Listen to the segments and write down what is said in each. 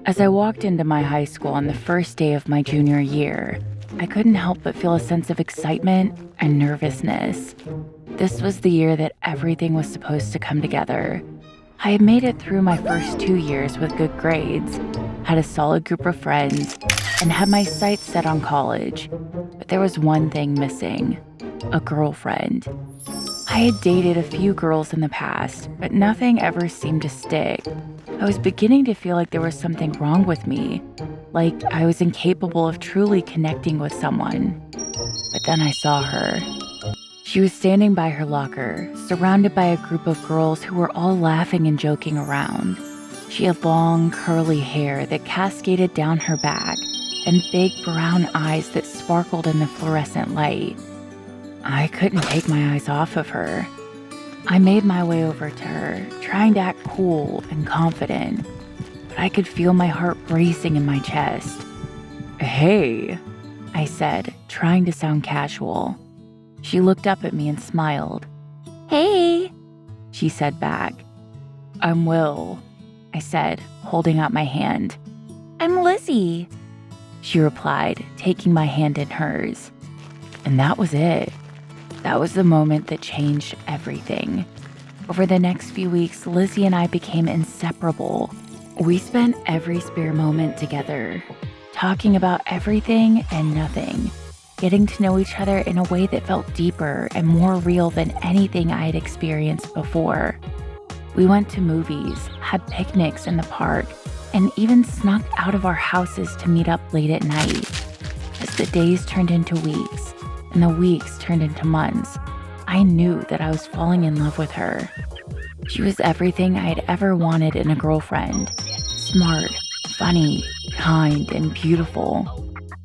As I walked into my high school on the first day of my junior year, I couldn't help but feel a sense of excitement and nervousness. This was the year that everything was supposed to come together. I had made it through my first 2 years with good grades, had a solid group of friends, and had my sights set on college. But there was one thing missing: a girlfriend. I had dated a few girls in the past, but nothing ever seemed to stick. I was beginning to feel like there was something wrong with me, like I was incapable of truly connecting with someone. But then I saw her. She was standing by her locker, surrounded by a group of girls who were all laughing and joking around. She had long, curly hair that cascaded down her back and big brown eyes that sparkled in the fluorescent light. I couldn't take my eyes off of her. I made my way over to her, trying to act cool and confident, but I could feel my heart racing in my chest. "Hey," I said, trying to sound casual. She looked up at me and smiled. "Hey," she said back. "I'm Will," I said, holding out my hand. "I'm Lizzie," she replied, taking my hand in hers. And that was it. That was the moment that changed everything. Over the next few weeks, Lizzie and I became inseparable. We spent every spare moment together, talking about everything and nothing, getting to know each other in a way that felt deeper and more real than anything I had experienced before. We went to movies, had picnics in the park, and even snuck out of our houses to meet up late at night. As the days turned into weeks, and the weeks turned into months, I knew that I was falling in love with her. She was everything I had ever wanted in a girlfriend: smart, funny, kind, and beautiful.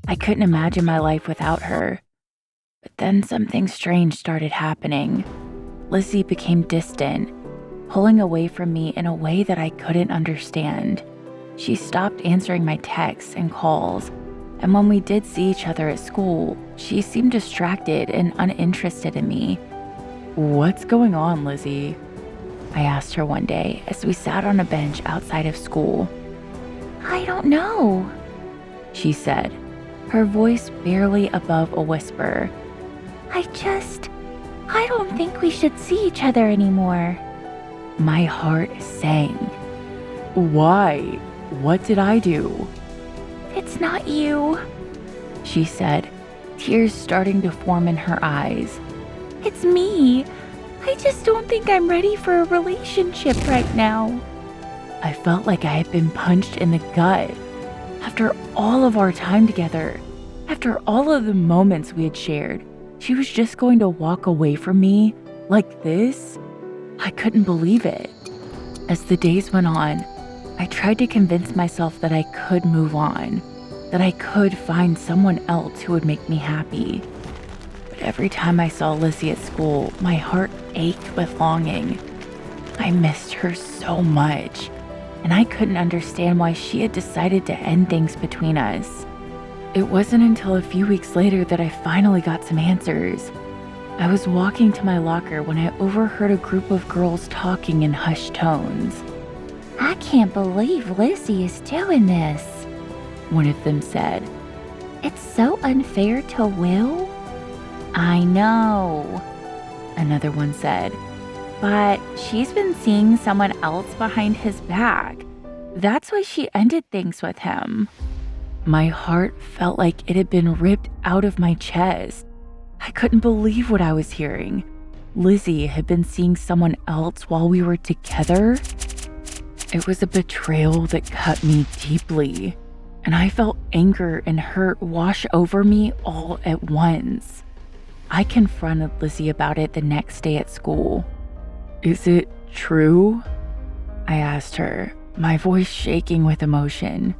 I couldn't imagine my life without her. But then something strange started happening. Lizzie became distant, pulling away from me in a way that I couldn't understand. She stopped answering my texts and calls, and when we did see each other at school, she seemed distracted and uninterested in me. "What's going on, Lizzie?" I asked her one day as we sat on a bench outside of school. "I don't know," she said, her voice barely above a whisper. I don't think we should see each other anymore." My heart sank. "Why? What did I do?" "It's not you," she said, tears starting to form in her eyes. "It's me. I just don't think I'm ready for a relationship right now." I felt like I had been punched in the gut. After all of our time together, after all of the moments we had shared, she was just going to walk away from me like this? I couldn't believe it. As the days went on, I tried to convince myself that I could move on, that I could find someone else who would make me happy. But every time I saw Lizzie at school, my heart ached with longing. I missed her so much, and I couldn't understand why she had decided to end things between us. It wasn't until a few weeks later that I finally got some answers. I was walking to my locker when I overheard a group of girls talking in hushed tones. "I can't believe Lizzie is doing this," one of them said. "It's so unfair to Will." "I know," another one said, "but she's been seeing someone else behind his back. That's why she ended things with him." My heart felt like it had been ripped out of my chest. I couldn't believe what I was hearing. Lizzie had been seeing someone else while we were together. It was a betrayal that cut me deeply, and I felt anger and hurt wash over me all at once. I confronted Lizzie about it the next day at school. "Is it true?" I asked her, my voice shaking with emotion.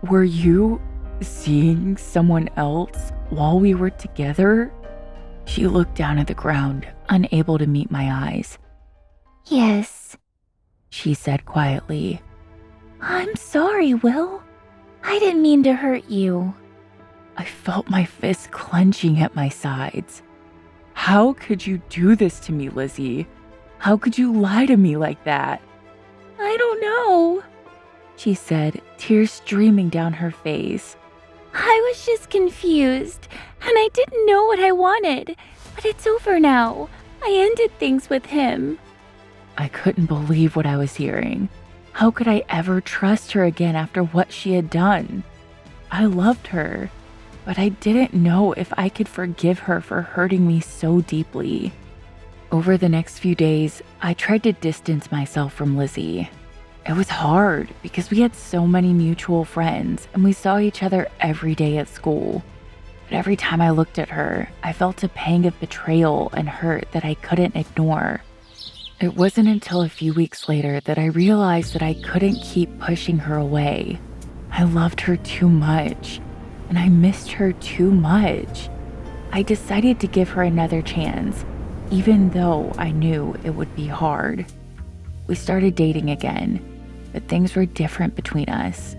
"Were you seeing someone else while we were together?" She looked down at the ground, unable to meet my eyes. "Yes," she said quietly. "I'm sorry, Will. I didn't mean to hurt you." I felt my fists clenching at my sides. "How could you do this to me, Lizzie? How could you lie to me like that?" "I don't know," she said, tears streaming down her face. I was just confused, and I didn't know what I wanted, but it's over now. I ended things with him. I couldn't believe what I was hearing. How could I ever trust her again after what she had done? I loved her, but I didn't know if I could forgive her for hurting me so deeply. Over the next few days, I tried to distance myself from Lizzie. It was hard because we had so many mutual friends and we saw each other every day at school. But every time I looked at her, I felt a pang of betrayal and hurt that I couldn't ignore. It wasn't until a few weeks later that I realized that I couldn't keep pushing her away. I loved her too much, and I missed her too much. I decided to give her another chance, even though I knew it would be hard. We started dating again, but things were different between us.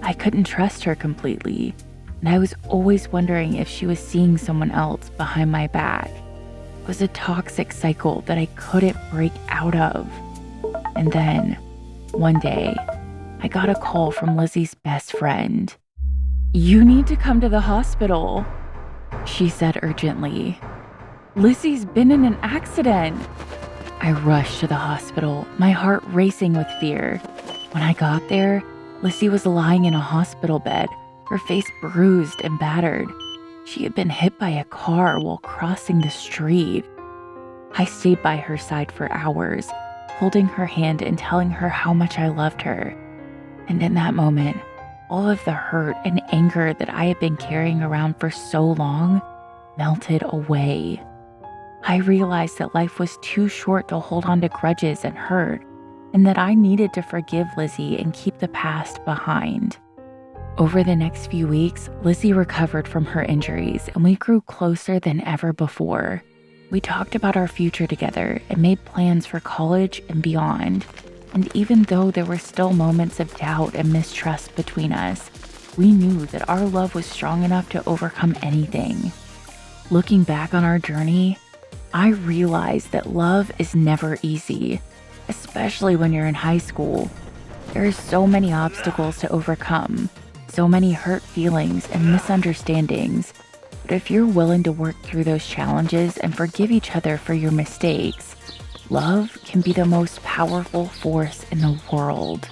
I couldn't trust her completely, and I was always wondering if she was seeing someone else behind my back. It was a toxic cycle that I couldn't break out of. And then, one day, I got a call from Lizzie's best friend. "You need to come to the hospital," she said urgently. "Lizzie's been in an accident." I rushed to the hospital, my heart racing with fear. When I got there, Lizzie was lying in a hospital bed, her face bruised and battered. She had been hit by a car while crossing the street. I stayed by her side for hours, holding her hand and telling her how much I loved her. And in that moment, all of the hurt and anger that I had been carrying around for so long melted away. I realized that life was too short to hold on to grudges and hurt, and that I needed to forgive Lizzie and keep the past behind. Over the next few weeks, Lizzie recovered from her injuries and we grew closer than ever before. We talked about our future together and made plans for college and beyond. And even though there were still moments of doubt and mistrust between us, we knew that our love was strong enough to overcome anything. Looking back on our journey, I realized that love is never easy, especially when you're in high school. There are so many obstacles to overcome, so many hurt feelings and misunderstandings. But if you're willing to work through those challenges and forgive each other for your mistakes, love can be the most powerful force in the world.